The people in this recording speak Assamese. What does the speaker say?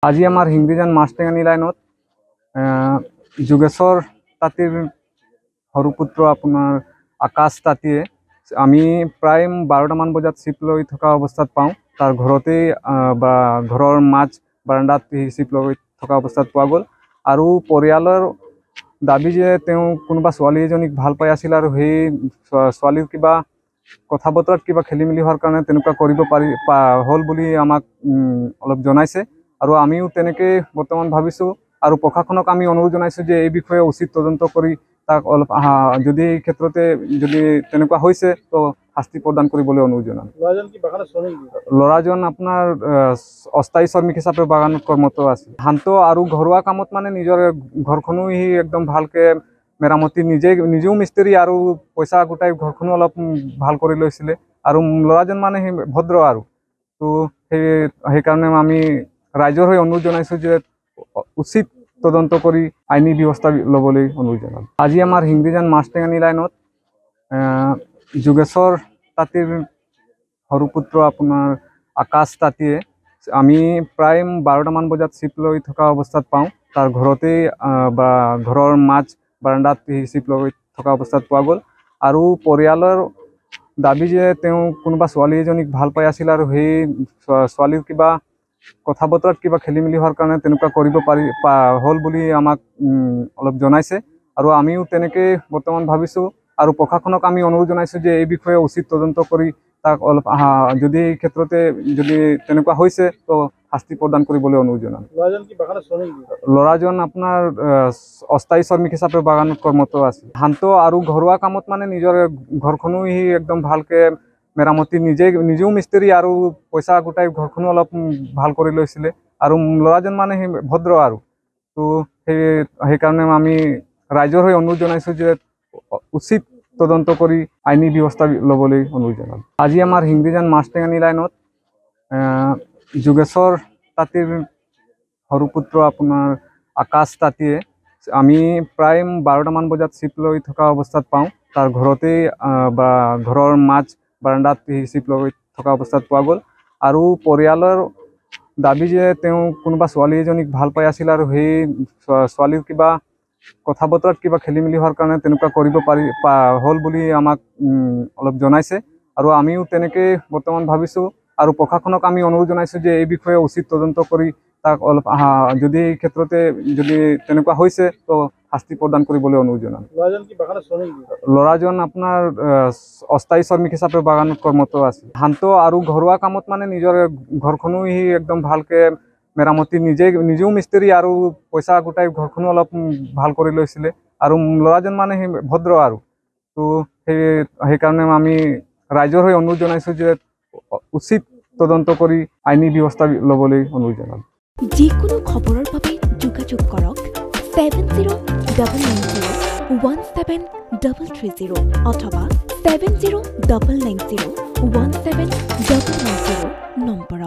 আজি আমাৰ হিংৰিজান মাছটেঙানী লাইনত যোগেশ্বৰ তাঁতীৰ সৰু পুত্ৰ আপোনাৰ আকাশ তাঁতীয়ে আমি প্ৰায় 12টামান বজাত চিপ লৈ থকা অৱস্থাত পাওঁ। তাৰ ঘৰতেই বা ঘৰৰ মাজ বাৰাণ্ডাত চিপ লৈ থকা অৱস্থাত পোৱা গ'ল আৰু পৰিয়ালৰ দাবী যে তেওঁ কোনোবা ছোৱালী এজনীক ভাল পাই আছিল আৰু সেই ছোৱালীৰ কিবা কথা বতৰাত কিবা খেলি মেলি হোৱাৰ কাৰণে তেনেকুৱা কৰিব হ'ল বুলি আমাক অলপ জনাইছে আৰু আমিও তেনেকৈ বৰ্তমান ভাবিছোঁ আৰু প্ৰশাসনক আমি অনুৰোধ জনাইছোঁ যে এই বিষয়ে উচিত তদন্ত কৰি তাক অলপ যদি এই ক্ষেত্ৰতে যদি তেনেকুৱা হৈছে তো শাস্তি প্ৰদান কৰিবলৈ অনুৰোধ জনাম। ল'ৰাজন আপোনাৰ অস্থায়ী শ্ৰমিক হিচাপে বাগানত কৰ্মৰত আছিল। শান্ত আৰু ঘৰুৱা কামত মানে নিজৰ ঘৰখনো সি একদম ভালকৈ মেৰামতি নিজেও মিস্ত্ৰী আৰু পইচা গোটাই ঘৰখনো অলপ ভাল কৰি লৈছিলে আৰু ল'ৰাজন মানে সি ভদ্ৰ আৰু তো সেইকাৰণে আমি ৰাইজৰ হৈ অনুৰোধ জনাইছোঁ যে উচিত তদন্ত কৰি আইনী ব্যৱস্থা ল'বলৈ অনুৰোধ জনাম। আজি আমাৰ হিংৰিজান মাছটেঙানী লাইনত যোগেশ্বৰ তাঁতীৰ সৰু পুত্ৰ আপোনাৰ আকাশ তাঁতীয়ে আমি প্ৰায় 12টামান বজাত চিপ লৈ থকা অৱস্থাত পাওঁ। তাৰ ঘৰতেই বা ঘৰৰ মাজ বাৰাণ্ডাত চিপ লৈ থকা অৱস্থাত পোৱা গ'ল আৰু পৰিয়ালৰ দাবী যে তেওঁ কোনোবা ছোৱালী এজনীক ভাল পাই আছিল আৰু সেই ছোৱালীৰ কিবা কথা বতৰাত কিবা খেলি মেলি হোৱাৰ কাৰণে তেনেকুৱা কৰিব হ'ল বুলি আমাক অলপ জনাইছে আৰু আমিও তেনেকৈ বৰ্তমান ভাবিছোঁ আৰু প্ৰশাসনক আমি অনুৰোধ জনাইছোঁ যে এই বিষয়ে উচিত তদন্ত কৰি তাক অলপ যদি এই ক্ষেত্ৰতে যদি তেনেকুৱা হৈছে তো শাস্তি প্ৰদান কৰিবলৈ অনুৰোধ জনাম। ল'ৰাজন আপোনাৰ অস্থায়ী শ্ৰমিক হিচাপে বাগানত কৰ্মৰত আছিল। শান্ত আৰু ঘৰুৱা কামত মানে নিজৰ ঘৰখনো সি একদম ভালকৈ মেৰামতি নিজেও মিস্ত্ৰী আৰু পইচা গোটাই ঘৰখনো অলপ ভাল কৰি লৈছিলে আৰু ল'ৰাজন মানে সি ভদ্ৰ আৰু তো সেইকাৰণে আমি ৰাইজৰ হৈ অনুৰোধ জনাইছোঁ যে উচিত তদন্ত কৰি আইনী ব্যৱস্থা ল'বলৈ অনুৰোধ জনাম। আজি আমাৰ হিংৰিজান মাছটেঙানী লাইনত যোগেশ্বৰ তাঁতীৰ সৰু পুত্ৰ আপোনাৰ আকাশ তাঁতীয়ে আমি প্ৰায় 12টামান বজাত চিপ লৈ থকা অৱস্থাত পাওঁ। তাৰ ঘৰতেই বা ঘৰৰ মাজ বাৰাণ্ডাত চিপ লৈ থকা অৱস্থাত পোৱা গ'ল আৰু পৰিয়ালৰ দাবী যে তেওঁ কোনোবা ছোৱালী এজনীক ভাল পাই আছিল আৰু সেই ছোৱালীৰ কিবা কথা বতৰাত কিবা খেলি মেলি হোৱাৰ কাৰণে তেনেকুৱা কৰিব হ'ল বুলি আমাক অলপ জনাইছে আৰু আমিও তেনেকৈ বৰ্তমান ভাবিছোঁ আৰু প্ৰশাসনক আমি অনুৰোধ জনাইছোঁ যে এই বিষয়ে উচিত তদন্ত কৰি তাক অলপ যদি এই ক্ষেত্ৰতে যদি তেনেকুৱা হৈছে তো শাস্তি প্ৰদান কৰিবলৈ অনুৰোধ জনাম। ল'ৰাজন আপোনাৰ অস্থায়ী শ্ৰমিক হিচাপে বাগানত কৰ্মৰত আছিল। শান্ত আৰু ঘৰুৱা কামত মানে নিজৰ ঘৰখনো সি একদম ভালকৈ মেৰামতি নিজেও মিস্ত্ৰী আৰু পইচা গোটাই ঘৰখনো অলপ ভাল কৰি লৈছিলে আৰু ল'ৰাজন মানে সি ভদ্ৰ আৰু তো সেইকাৰণে আমি ৰাইজৰ হৈ অনুৰোধ জনাইছোঁ যে উচিত তদন্ত কৰি আইনী ব্যৱস্থা ল'বলৈ অনুৰোধ জনাম। যিকোনো খবৰৰ বাবে যোগাযোগ কৰক 7099017330 অথবা 7099017990 নম্বৰত।